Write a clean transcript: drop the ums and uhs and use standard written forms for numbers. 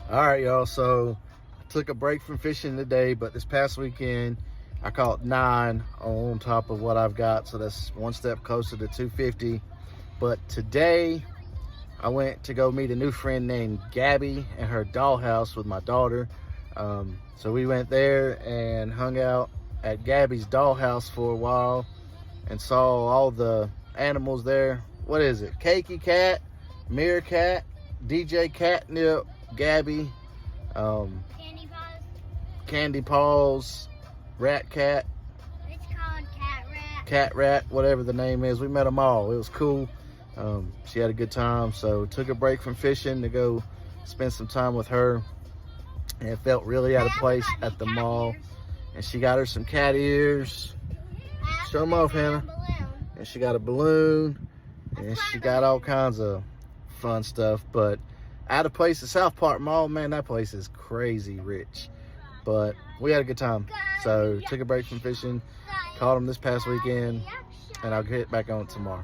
All right, y'all. So I took a break from fishing today, but this past weekend I caught 9 on top of what I've got. So that's one step closer to 250. But today I went to go meet a new friend named Gabby and her dollhouse with my daughter. So we went there and hung out at Gabby's dollhouse for a while and saw all the animals there. What is it? Cakey Cat, Meerkat, DJ Catnip, Gabby, Candy Paws, Rat Cat. It's called Cat Rat, whatever the name is. We met them all. It was cool. She had a good time, so took a break from fishing to go spend some time with her. And it felt really out of place at the mall. And she got her some cat ears. Show them off, Hannah. And she got a balloon. And she got all kinds of fun stuff. But out of place, the South Park Mall, man, that place is crazy rich. But we had a good time. So took a break from fishing. Caught them this past weekend. And I'll get back on it tomorrow.